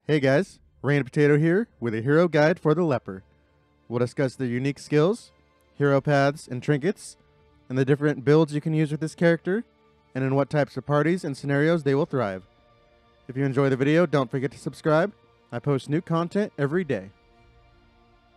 Hey guys, Rain Potato here with a hero guide for the Leper. We'll discuss their unique skills, hero paths, and trinkets, and the different builds you can use with this character, and in what types of parties and scenarios they will thrive. If you enjoy the video, don't forget to subscribe. I post new content every day.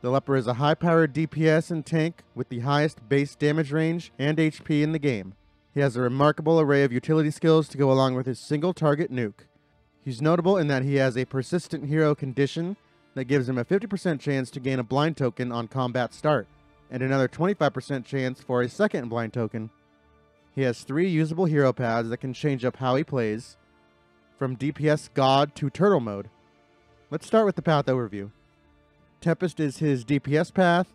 The Leper is a high-powered DPS and tank with the highest base damage range and HP in the game. He has a remarkable array of utility skills to go along with his single-target nuke. He's notable in that he has a persistent hero condition that gives him a 50% chance to gain a blind token on combat start, and another 25% chance for a second blind token. He has 3 usable hero paths that can change up how he plays, from DPS God to Turtle mode. Let's start with the path overview. Tempest is his DPS path,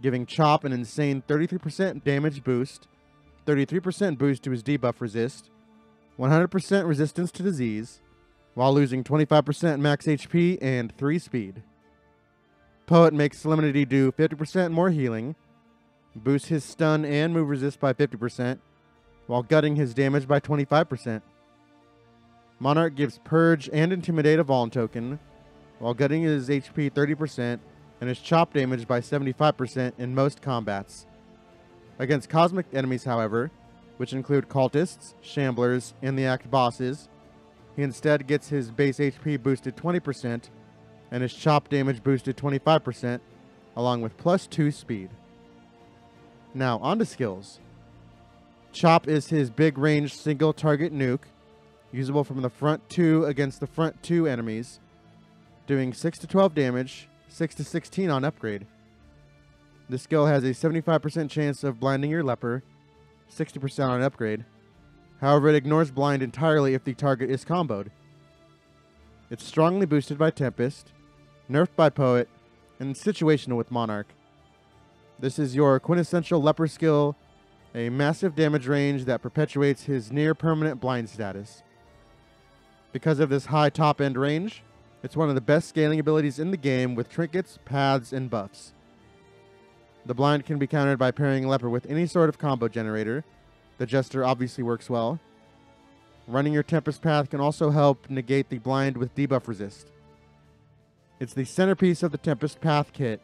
giving Chop an insane 33% damage boost, 33% boost to his debuff resist, 100% resistance to disease, while losing 25% max HP and 3 speed. Poet makes Solemnity do 50% more healing, boosts his stun and move resist by 50%, while gutting his damage by 25%. Monarch gives Purge and Intimidate a Vaughn token, while gutting his HP 30% and his chop damage by 75% in most combats. Against cosmic enemies, however, which include cultists, shamblers, and the act bosses, he instead gets his base HP boosted 20% and his chop damage boosted 25%, along with plus 2 speed. Now, on to skills. Chop is his big range single target nuke, usable from the front 2 against the front 2 enemies, doing 6 to 12 damage, 6 to 16 on upgrade. This skill has a 75% chance of blinding your Leper, 60% on upgrade. However, it ignores blind entirely if the target is comboed. It's strongly boosted by Tempest, nerfed by Poet, and situational with Monarch. This is your quintessential Leper skill, a massive damage range that perpetuates his near-permanent blind status. Because of this high top-end range, it's one of the best scaling abilities in the game with trinkets, paths, and buffs. The blind can be countered by pairing Leper with any sort of combo generator. The Jester obviously works well. Running your Tempest path can also help negate the blind with debuff resist. It's the centerpiece of the Tempest path kit,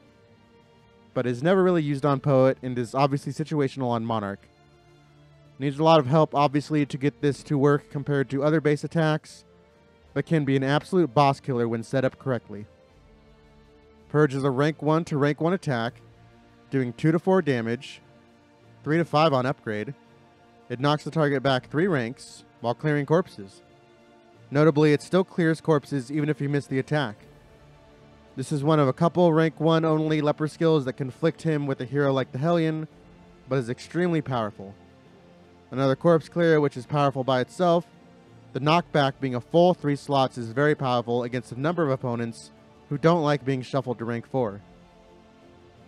but is never really used on Poet and is obviously situational on Monarch. Needs a lot of help obviously to get this to work compared to other base attacks, but can be an absolute boss killer when set up correctly. Purge is a rank 1 to rank 1 attack, doing 2 to 4 damage, 3 to 5 on upgrade. It knocks the target back 3 ranks while clearing corpses. Notably, it still clears corpses even if you miss the attack. This is one of a couple rank 1 only Leper skills that conflict him with a hero like the Hellion, but is extremely powerful. Another corpse clear, which is powerful by itself. The knockback being a full 3 slots is very powerful against a number of opponents who don't like being shuffled to rank 4.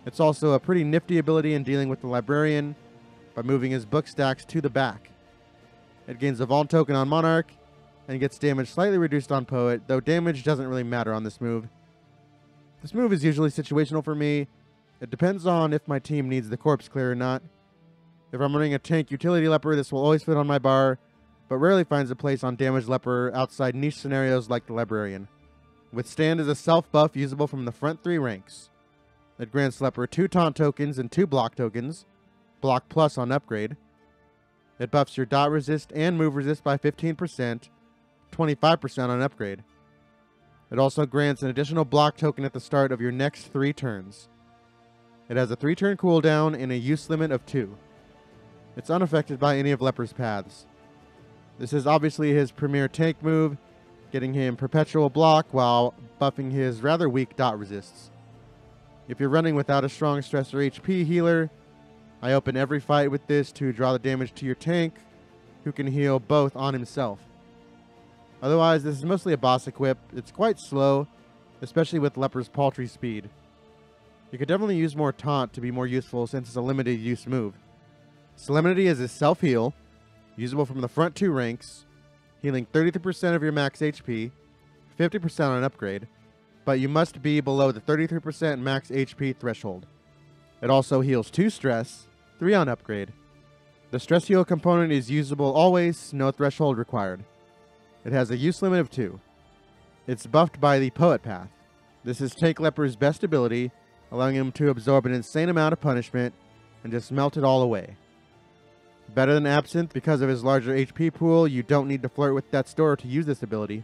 It's also a pretty nifty ability in dealing with the Librarian by moving his book stacks to the back. It gains a Vaughn token on Monarch and gets damage slightly reduced on Poet, though damage doesn't really matter on this move. This move is usually situational for me. It depends on if my team needs the corpse clear or not. If I'm running a tank utility Leper, this will always fit on my bar, but rarely finds a place on damaged Leper outside niche scenarios like the Librarian. Withstand is a self buff usable from the front 3 ranks. It grants Leper 2 taunt tokens and 2 block tokens, block plus on upgrade. It buffs your dot resist and move resist by 15%, 25% on upgrade. It also grants an additional block token at the start of your next 3 turns. It has a 3-turn cooldown and a use limit of 2. It's unaffected by any of Leper's paths. This is obviously his premier tank move, getting him perpetual block while buffing his rather weak dot resists. If you're running without a strong stress or HP healer, I open every fight with this to draw the damage to your tank, who can heal both on himself. Otherwise, this is mostly a boss equip. It's quite slow, especially with Leper's paltry speed. You could definitely use more taunt to be more useful since it's a limited use move. Solemnity is a self-heal, usable from the front 2 ranks, healing 33% of your max HP, 50% on upgrade, but you must be below the 33% max HP threshold. It also heals 2 stress, 3 on upgrade. The stress heal component is usable always, no threshold required. It has a use limit of 2. It's buffed by the Poet Path. This is Tank Leper's best ability, allowing him to absorb an insane amount of punishment and just melt it all away. Better than Absinthe, because of his larger HP pool, you don't need to flirt with Death's Door to use this ability.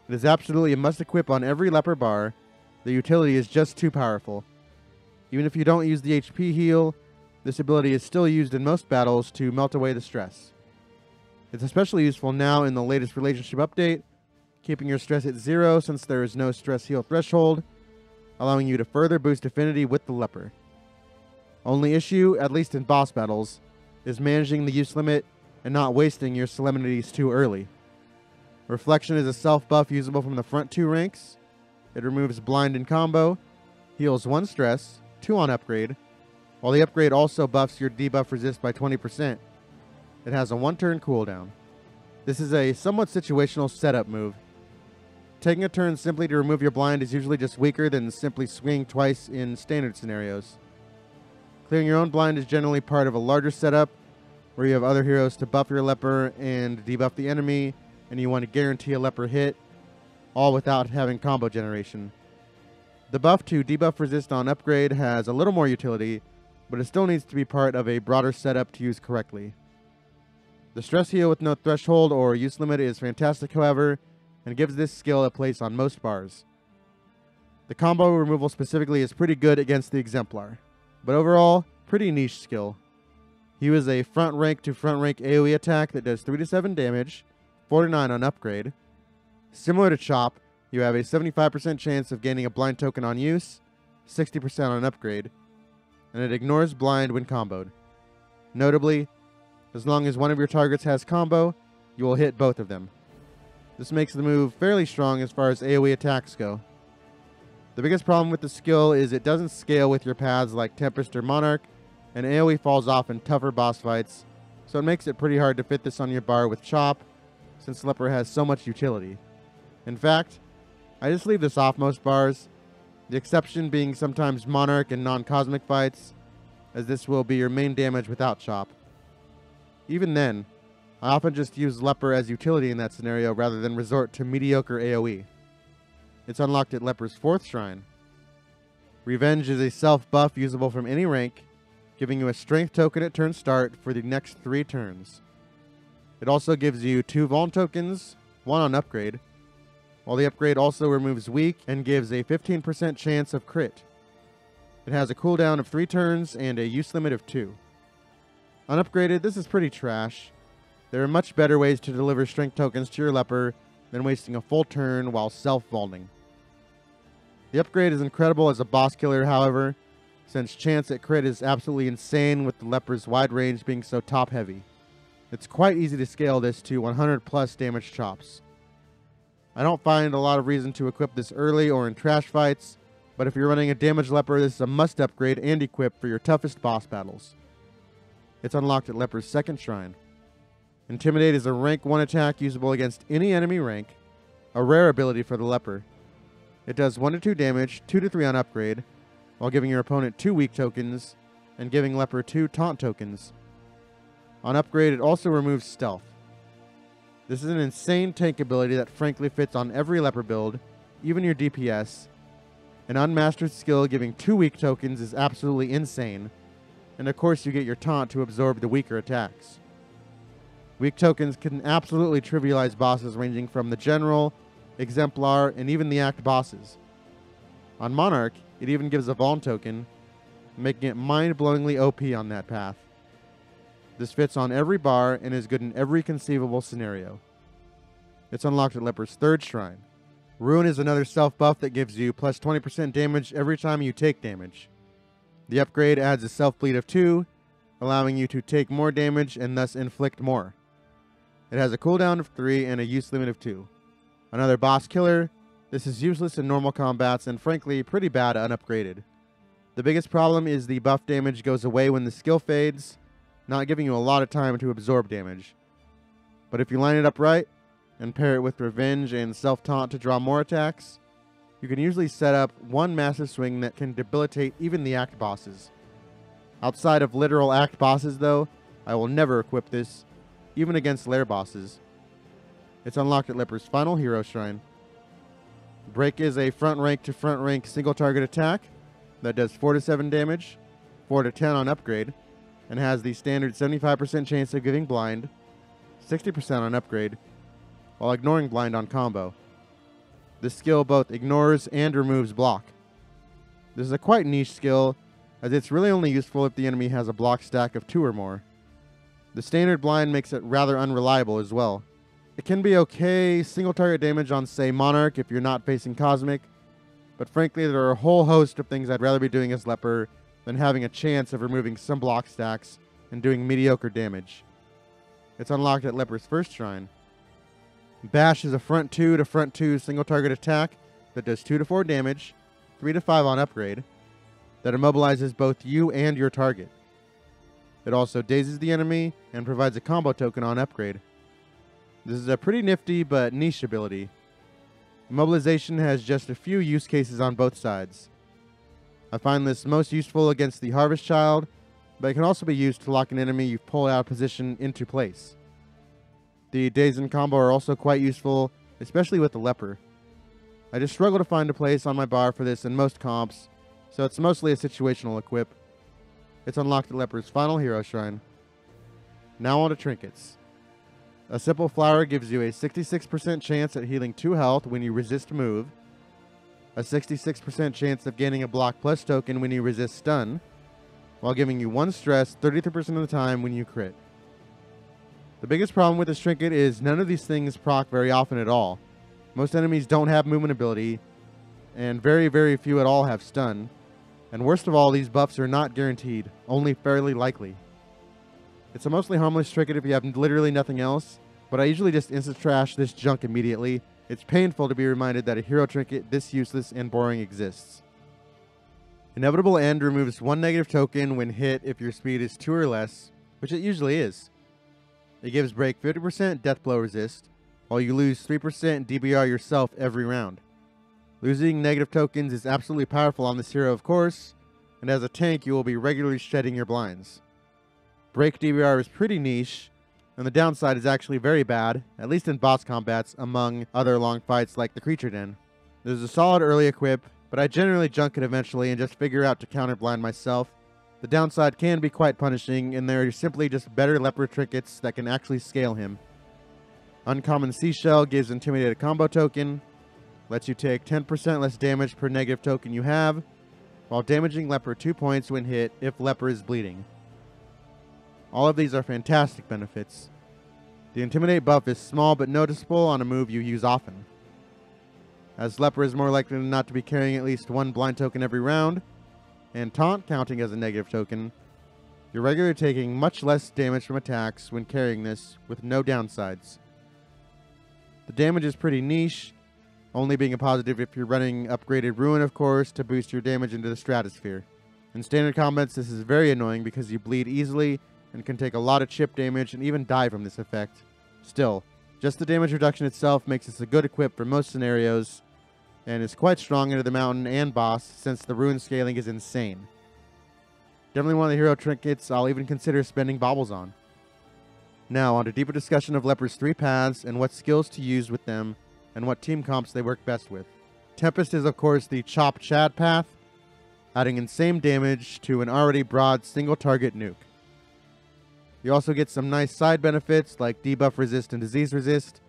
It is absolutely a must-equip on every Leper bar. The utility is just too powerful. Even if you don't use the HP heal, this ability is still used in most battles to melt away the stress. It's especially useful now in the latest relationship update, keeping your stress at 0 since there is no stress heal threshold, allowing you to further boost affinity with the Leper. Only issue, at least in boss battles, is managing the use limit and not wasting your Solemnities too early. Reflection is a self-buff usable from the front 2 ranks. It removes blind in combo, heals 1 stress, 2 on upgrade, while the upgrade also buffs your debuff resist by 20%. It has a 1-turn cooldown. This is a somewhat situational setup move. Taking a turn simply to remove your blind is usually just weaker than simply swinging twice in standard scenarios. Clearing your own blind is generally part of a larger setup where you have other heroes to buff your Leper and debuff the enemy, and you want to guarantee a Leper hit, all without having combo generation. The buff to debuff resist on upgrade has a little more utility, but it still needs to be part of a broader setup to use correctly. The stress heal with no threshold or use limit is fantastic, however, and gives this skill a place on most bars. The combo removal specifically is pretty good against the Exemplar, but overall, pretty niche skill. He was a front rank to front rank AoE attack that does 3 to 7 damage, 4 to 9 on upgrade. Similar to Chop, you have a 75% chance of gaining a blind token on use, 60% on upgrade, and it ignores blind when comboed. Notably, as long as one of your targets has combo, you will hit both of them. This makes the move fairly strong as far as AoE attacks go. The biggest problem with the skill is it doesn't scale with your paths like Tempest or Monarch, and AoE falls off in tougher boss fights, so it makes it pretty hard to fit this on your bar with Chop, since Leper has so much utility. In fact, I just leave this off most bars, the exception being sometimes Monarch and non-cosmic fights, as this will be your main damage without Chop. Even then, I often just use Leper as utility in that scenario rather than resort to mediocre AoE. It's unlocked at Leper's 4th shrine. Revenge is a self-buff usable from any rank, giving you a strength token at turn start for the next 3 turns. It also gives you 2 Vuln tokens, 1 on upgrade, while the upgrade also removes weak and gives a 15% chance of crit. It has a cooldown of 3 turns and a use limit of 2. Unupgraded, this is pretty trash. There are much better ways to deliver strength tokens to your Leper than wasting a full turn while self-vaulting. The upgrade is incredible as a boss killer, however, since chance at crit is absolutely insane with the Leper's wide range being so top heavy. It's quite easy to scale this to 100 plus damage chops. I don't find a lot of reason to equip this early or in trash fights, but if you're running a damage Leper, this is a must upgrade and equip for your toughest boss battles. It's unlocked at Leper's 2nd shrine. Intimidate is a rank 1 attack usable against any enemy rank, a rare ability for the Leper. It does 1 to 2 damage, 2 to 3 on upgrade, while giving your opponent 2 weak tokens, and giving Leper 2 taunt tokens. On upgrade, it also removes stealth. This is an insane tank ability that frankly fits on every Leper build, even your DPS. An unmastered skill giving 2 weak tokens is absolutely insane, and of course you get your taunt to absorb the weaker attacks. Weak tokens can absolutely trivialize bosses ranging from the General, Exemplar, and even the Act bosses. On Monarch, it even gives a Vuln token, making it mind-blowingly OP on that path. This fits on every bar and is good in every conceivable scenario. It's unlocked at Leper's 3rd shrine. Ruin is another self-buff that gives you plus 20% damage every time you take damage. The upgrade adds a self-bleed of 2, allowing you to take more damage and thus inflict more. It has a cooldown of 3 and a use limit of 2. Another boss killer, this is useless in normal combats and frankly pretty bad unupgraded. The biggest problem is the buff damage goes away when the skill fades, not giving you a lot of time to absorb damage. But if you line it up right, and pair it with Revenge and Self-Taunt to draw more attacks, you can usually set up one massive swing that can debilitate even the Act bosses. Outside of literal Act bosses though, I will never equip this, even against lair bosses. It's unlocked at Leper's final hero shrine. Break is a front rank to front rank single target attack that does 4 to 7 damage, 4 to 10 on upgrade, and has the standard 75% chance of giving blind, 60% on upgrade, while ignoring blind on combo. This skill both ignores and removes block. This is a quite niche skill, as it's really only useful if the enemy has a block stack of 2 or more. The standard blind makes it rather unreliable as well. It can be okay single target damage on, say, Monarch if you're not facing Cosmic, but frankly there are a whole host of things I'd rather be doing as Leper than having a chance of removing some block stacks and doing mediocre damage. It's unlocked at Leper's first shrine. Bash is a front 2 to front 2 single target attack that does 2 to 4 damage, 3 to 5 on upgrade, that immobilizes both you and your target. It also dazes the enemy and provides a combo token on upgrade. This is a pretty nifty but niche ability. Immobilization has just a few use cases on both sides. I find this most useful against the Harvest Child, but it can also be used to lock an enemy you've pulled out of position into place. The Daze and combo are also quite useful, especially with the Leper. I just struggle to find a place on my bar for this in most comps, so it's mostly a situational equip. It's unlocked at Leper's final hero shrine. Now on to trinkets. A simple flower gives you a 66% chance at healing 2 health when you resist move, a 66% chance of gaining a block plus token when you resist stun, while giving you 1 stress 33% of the time when you crit. The biggest problem with this trinket is none of these things proc very often at all. Most enemies don't have movement ability, and very few at all have stun. And worst of all, these buffs are not guaranteed, only fairly likely. It's a mostly harmless trinket if you have literally nothing else, but I usually just insta-trash this junk immediately. It's painful to be reminded that a hero trinket this useless and boring exists. Inevitable End removes 1 negative token when hit if your speed is 2 or less, which it usually is. It gives break 50% death blow resist, while you lose 3% DBR yourself every round. Losing negative tokens is absolutely powerful on this hero, of course, and as a tank you will be regularly shedding your blinds. Break DBR is pretty niche, and the downside is actually very bad, at least in boss combats among other long fights like the Creature Den. This is a solid early equip, but I generally junk it eventually and just figure out to counterblind myself. The downside can be quite punishing, and there are simply just better Leper trinkets that can actually scale him. Uncommon Seashell gives Intimidate a combo token, lets you take 10% less damage per negative token you have, while damaging Leper 2 points when hit if Leper is bleeding. All of these are fantastic benefits. The Intimidate buff is small but noticeable on a move you use often. As Leper is more likely than not to be carrying at least 1 blind token every round, and Taunt counting as a negative token, you're regularly taking much less damage from attacks when carrying this with no downsides. The damage is pretty niche, only being a positive if you're running upgraded Ruin, of course, to boost your damage into the stratosphere. In standard combats, this is very annoying because you bleed easily and can take a lot of chip damage and even die from this effect. Still, just the damage reduction itself makes this a good equip for most scenarios, and is quite strong into the mountain and boss since the Ruin scaling is insane. Definitely one of the hero trinkets I'll even consider spending baubles on. Now, on to deeper discussion of Leper's 3 paths and what skills to use with them, and what team comps they work best with. Tempest is of course the Chop Chad path, adding insane damage to an already broad single target nuke. You also get some nice side benefits like debuff resist and disease resist,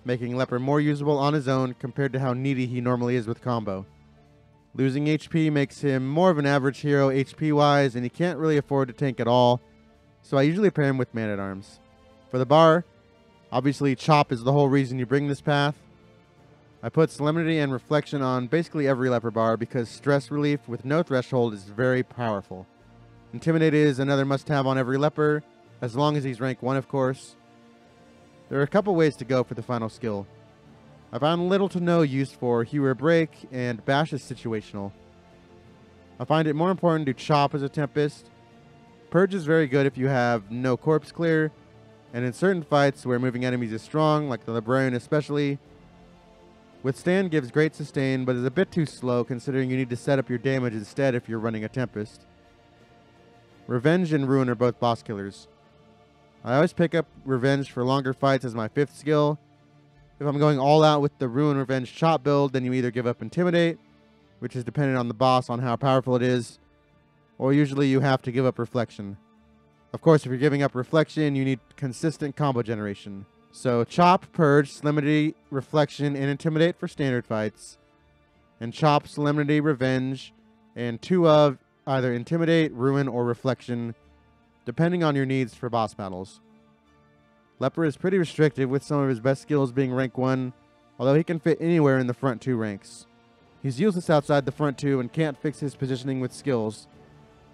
making Leper more usable on his own compared to how needy he normally is with combo. Losing HP makes him more of an average hero HP wise, and he can't really afford to tank at all, so I usually pair him with Man-at-Arms. For the bar, obviously Chop is the whole reason you bring this path. I put Solemnity and Reflection on basically every Leper bar because stress relief with no threshold is very powerful. Intimidate is another must-have on every Leper, as long as he's rank 1 of course. There are a couple ways to go for the final skill. I found little to no use for Hewer Break, and Bash is situational. I find it more important to Chop as a Tempest. Purge is very good if you have no corpse clear, and in certain fights where moving enemies is strong, like the Librarian especially. Withstand gives great sustain, but is a bit too slow considering you need to set up your damage instead if you're running a Tempest. Revenge and Ruin are both boss killers. I always pick up Revenge for longer fights as my 5th skill. If I'm going all out with the Ruin Revenge chop build, then you either give up Intimidate, which is dependent on the boss on how powerful it is, or usually you have to give up Reflection. Of course, if you're giving up Reflection, you need consistent combo generation. So Chop, Purge, Solemnity, Reflection, and Intimidate for standard fights, and Chop, Solemnity, Revenge, and 2 of either Intimidate, Ruin, or Reflection, depending on your needs for boss battles. Leper is pretty restrictive, with some of his best skills being rank 1, although he can fit anywhere in the front 2 ranks. He's useless outside the front 2 and can't fix his positioning with skills,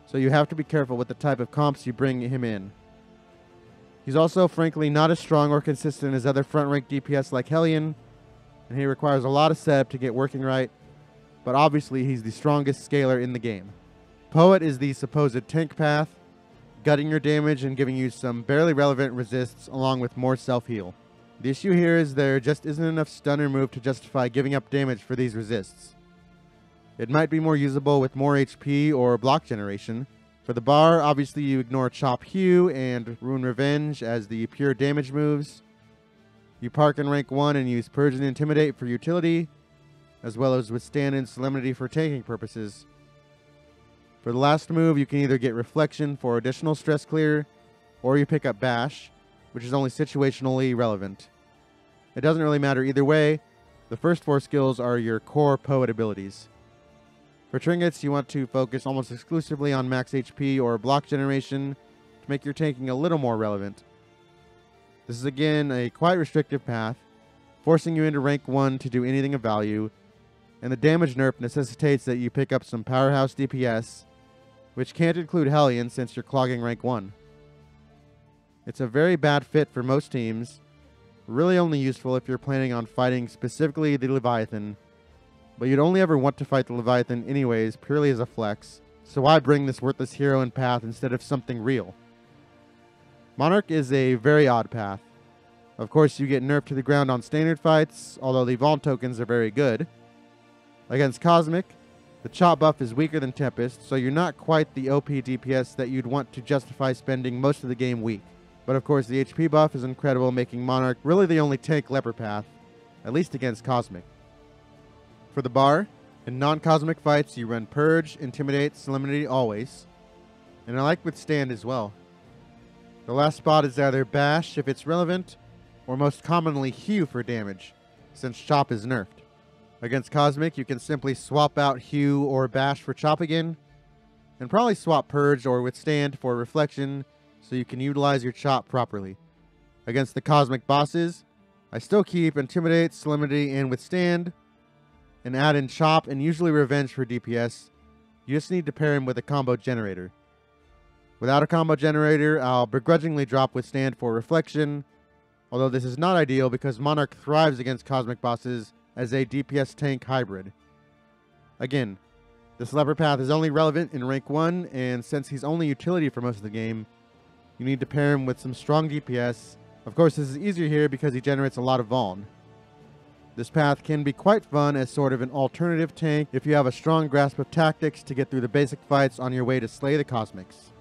so you have to be careful with the type of comps you bring him in. He's also, frankly, not as strong or consistent as other front rank DPS like Hellion, and he requires a lot of setup to get working right, but obviously he's the strongest scaler in the game. Poet is the supposed tank path, gutting your damage and giving you some barely relevant resists along with more self-heal. The issue here is there just isn't enough stun or move to justify giving up damage for these resists. It might be more usable with more HP or block generation. For the bar, obviously you ignore Chop Hue and Ruin Revenge as the pure damage moves. You park in rank 1 and use Purge and Intimidate for utility, as well as Withstand and Solemnity for tanking purposes. For the last move, you can either get Reflection for additional stress clear, or you pick up Bash, which is only situationally relevant. It doesn't really matter either way. The first 4 skills are your core Poet abilities. For trinkets, you want to focus almost exclusively on max HP or block generation to make your tanking a little more relevant. This is again a quite restrictive path, forcing you into rank 1 to do anything of value, and the damage nerf necessitates that you pick up some powerhouse DPS, which can't include Hellion since you're clogging rank 1. It's a very bad fit for most teams, really only useful if you're planning on fighting specifically the Leviathan, but you'd only ever want to fight the Leviathan anyways, purely as a flex, so why bring this worthless hero in path instead of something real? Monarch is a very odd path. Of course, you get nerfed to the ground on standard fights, although the Vault tokens are very good. Against Cosmic, the chop buff is weaker than Tempest, so you're not quite the OP DPS that you'd want to justify spending most of the game weak. But of course, the HP buff is incredible, making Monarch really the only tank Leper path, at least against Cosmic. For the bar, in non-Cosmic fights, you run Purge, Intimidate, Solemnity always, and I like Withstand as well. The last spot is either Bash if it's relevant, or most commonly Hue for damage, since Chop is nerfed. Against Cosmic, you can simply swap out Hue or Bash for Chop again, and probably swap Purge or Withstand for Reflection so you can utilize your Chop properly. Against the Cosmic bosses, I still keep Intimidate, Solemnity, and Withstand, and add in Chop and usually Revenge for DPS. You just need to pair him with a combo generator. Without a combo generator, I'll begrudgingly drop Withstand for Reflection, although this is not ideal because Monarch thrives against Cosmic bosses as a DPS tank hybrid. Again, this Leper path is only relevant in rank 1, and since he's only utility for most of the game, you need to pair him with some strong DPS. Of course, this is easier here because he generates a lot of Vuln. This path can be quite fun as sort of an alternative tank if you have a strong grasp of tactics to get through the basic fights on your way to slay the Cosmics.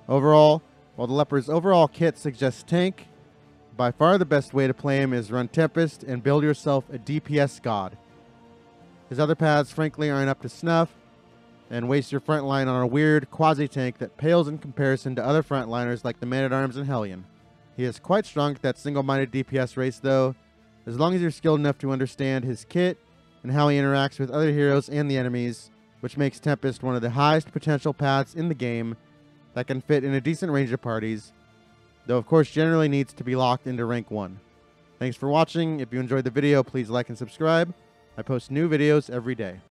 Overall, while the Leper's overall kit suggests tank, by far the best way to play him is run Tempest and build yourself a DPS god. His other paths frankly aren't up to snuff, and waste your front line on a weird quasi-tank that pales in comparison to other frontliners like the Man-at-Arms and Hellion. He is quite strong at that single-minded DPS race though, as long as you're skilled enough to understand his kit and how he interacts with other heroes and the enemies, which makes Tempest one of the highest potential paths in the game that can fit in a decent range of parties, though of course generally needs to be locked into rank 1. Thanks for watching. If you enjoyed the video, please like and subscribe. I post new videos every day.